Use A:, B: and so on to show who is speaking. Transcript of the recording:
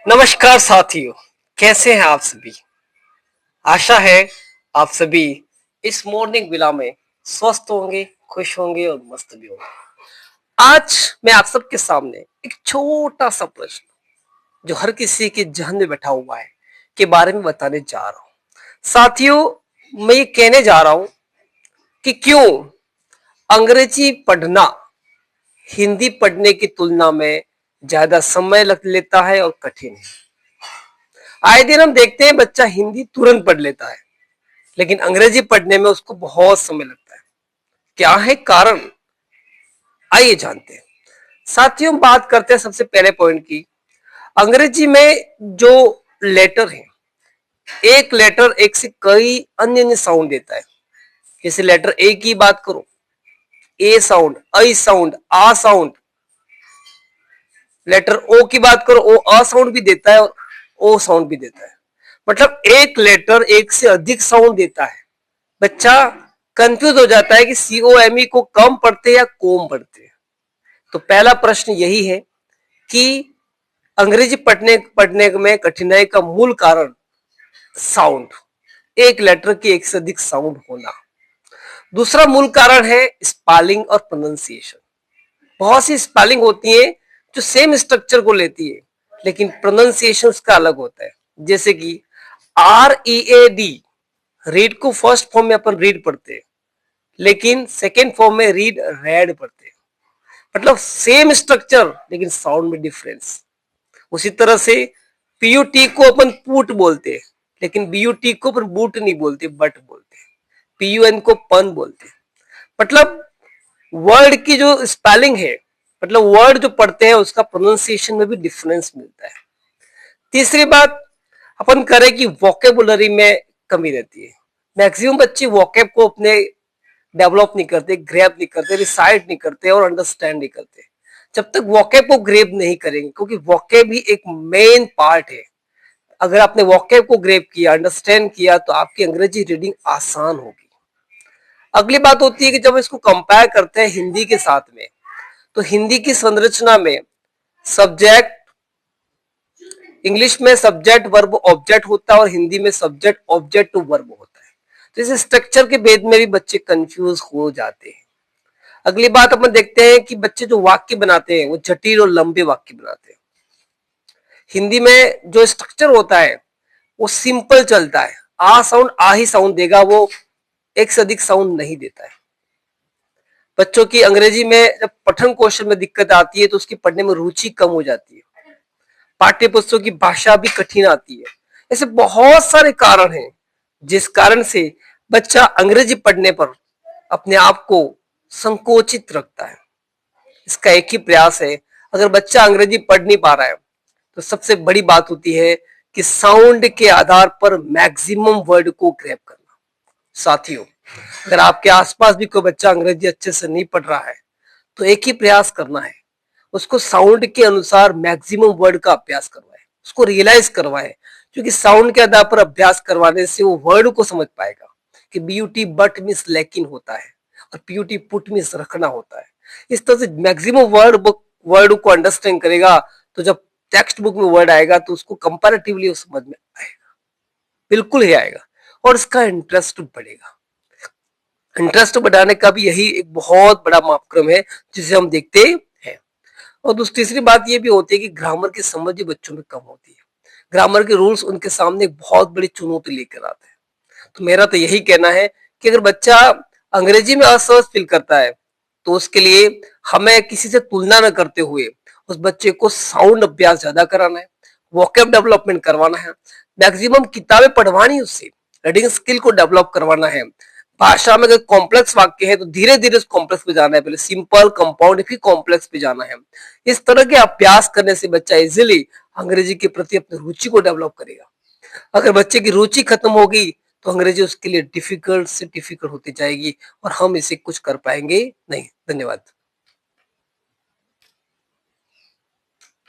A: नमस्कार साथियों, कैसे हैं आप सभी। आशा है आप सभी इस मॉर्निंग विला में स्वस्थ होंगे, खुश होंगे और मस्त भी होंगे। आज मैं आप सबके सामने एक छोटा सा प्रश्न जो हर किसी के जहन में बैठा हुआ है के बारे में बताने जा रहा हूं। साथियों, मैं ये कहने जा रहा हूं कि क्यों अंग्रेजी पढ़ना हिंदी पढ़ने की तुलना में ज्यादा समय लग लेता है और कठिन है। आए दिन हम देखते हैं बच्चा हिंदी तुरंत पढ़ लेता है, लेकिन अंग्रेजी पढ़ने में उसको बहुत समय लगता है। क्या है कारण? आइए जानते हैं। साथियों, बात करते हैं सबसे पहले पॉइंट की। अंग्रेजी में जो लेटर है, एक लेटर एक से कई अन्य अन्य साउंड देता है। जैसे लेटर ए की बात करो, ए साउंड, आई साउंड, आ साउंड। लेटर ओ की बात करो, ओ अ साउंड भी देता है और ओ साउंड भी देता है। मतलब एक लेटर एक से अधिक साउंड देता है। बच्चा कंफ्यूज हो जाता है कि COME को कम पढ़ते या कोम पढ़ते हैं। तो पहला प्रश्न यही है कि अंग्रेजी पढ़ने पढ़ने में कठिनाई का मूल कारण साउंड, एक लेटर की एक से अधिक साउंड होना। दूसरा मूल कारण है स्पेलिंग और प्रोनाउंसिएशन। बहुत सी स्पेलिंग होती है जो सेम स्ट्रक्चर को लेती है, लेकिन प्रोनाउंसिएशन उसका अलग होता है। जैसे कि READ, रीड को फर्स्ट फॉर्म में अपन रीड पढ़ते हैं, लेकिन सेकेंड फॉर्म में रीड रेड पढ़ते हैं। मतलब सेम स्ट्रक्चर लेकिन साउंड में डिफरेंस। उसी तरह से PUT को अपन पुट बोलते हैं, लेकिन BUT को अपन बूट नहीं बोलते, बट बोलते हैं। PUN को पन बोलते हैं। मतलब वर्ड की जो स्पेलिंग है, मतलब वर्ड जो पढ़ते हैं उसका प्रोनाउंसिएशन में भी डिफरेंस मिलता है। तीसरी बात अपन करें कि वोकेबुलरी में कमी रहती है। मैक्सिमम बच्चे वोकेब को अपने डेवलप नहीं करते, ग्रैब नहीं करते, रिसाइट नहीं करते और अंडरस्टैंड नहीं करते जब तक वोकेब को ग्रैब नहीं करेंगे, क्योंकि वोकेब ही एक मेन पार्ट है। अगर आपने वोकेब को ग्रैब किया, अंडरस्टैंड किया, तो आपकी अंग्रेजी रीडिंग आसान होगी। अगली बात होती है कि जब इसको कंपेयर करते हैं हिंदी के साथ में, तो हिंदी की संरचना में सब्जेक्ट, इंग्लिश में सब्जेक्ट वर्ब ऑब्जेक्ट होता है और हिंदी में सब्जेक्ट ऑब्जेक्ट टू वर्ब होता है। तो इस स्ट्रक्चर के भेद में भी बच्चे कंफ्यूज हो जाते हैं। अगली बात अपन देखते हैं कि बच्चे जो वाक्य बनाते हैं वो जटिल और लंबे वाक्य बनाते हैं। हिंदी में जो स्ट्रक्चर होता है वो सिंपल चलता है। आ साउंड आ ही साउंड देगा, वो एक से अधिक साउंड नहीं देता है। बच्चों की अंग्रेजी में जब पठन कौशल में दिक्कत आती है तो उसकी पढ़ने में रुचि कम हो जाती है। पाठ्य पुस्तकों की भाषा भी कठिन आती है। ऐसे बहुत सारे कारण हैं जिस कारण से बच्चा अंग्रेजी पढ़ने पर अपने आप को संकोचित रखता है। इसका एक ही प्रयास है। अगर बच्चा अंग्रेजी पढ़ नहीं पा रहा है तो सबसे बड़ी बात होती है कि साउंड के आधार पर मैक्सिमम वर्ड को ग्रैब करना। साथियों, अगर आपके आसपास भी कोई बच्चा अंग्रेजी अच्छे से नहीं पढ़ रहा है तो एक ही प्रयास करना है, उसको साउंड के अनुसार मैक्सिमम वर्ड का अभ्यास करवाए, उसको रियलाइज करवाए। क्योंकि साउंड के आधार पर अभ्यास करवाने से वो वर्ड को समझ पाएगा कि BUT बट मीन्स लेकिन होता है और PUT पुट मीन्स रखना होता है। इस तरह से मैक्सिमम वर्ड को अंडरस्टैंड करेगा, तो जब टेक्स्ट बुक में वर्ड आएगा तो उसको कंपैरेटिवली समझ में आएगा, बिल्कुल ही आएगा, और इसका इंटरेस्ट बढ़ेगा। इंटरेस्ट बढ़ाने का भी यही एक बहुत बड़ा मापक्रम है जिसे हम देखते हैं। और तीसरी बात ये भी होती है कि ग्रामर की समझ भी बच्चों में कम होती है। ग्रामर के रूल्स उनके सामने एक बहुत बड़ी चुनौती लेकर आते हैं। तो मेरा तो यही कहना है कि अगर बच्चा अंग्रेजी में असहज फील करता है तो उसके लिए हमें किसी से तुलना न करते हुए उस बच्चे को साउंड अभ्यास ज्यादा कराना है, वोकैब डेवलपमेंट करवाना है, मैक्सिमम किताबें पढ़वानी, उससे रीडिंग स्किल को डेवलप करवाना है। भाषा में अगर कॉम्प्लेक्स वाक्य है तो धीरे धीरे उस कॉम्प्लेक्स पे जाना है, पहले सिंपल, कंपाउंड, फिर कॉम्प्लेक्स पे जाना है। इस तरह के अभ्यास करने से बच्चा इजिली अंग्रेजी के प्रति अपनी रुचि को डेवलप करेगा। अगर बच्चे की रुचि खत्म होगी तो अंग्रेजी उसके लिए डिफिकल्ट से डिफिकल्ट होती जाएगी और हम इसे कुछ कर पाएंगे नहीं। धन्यवाद।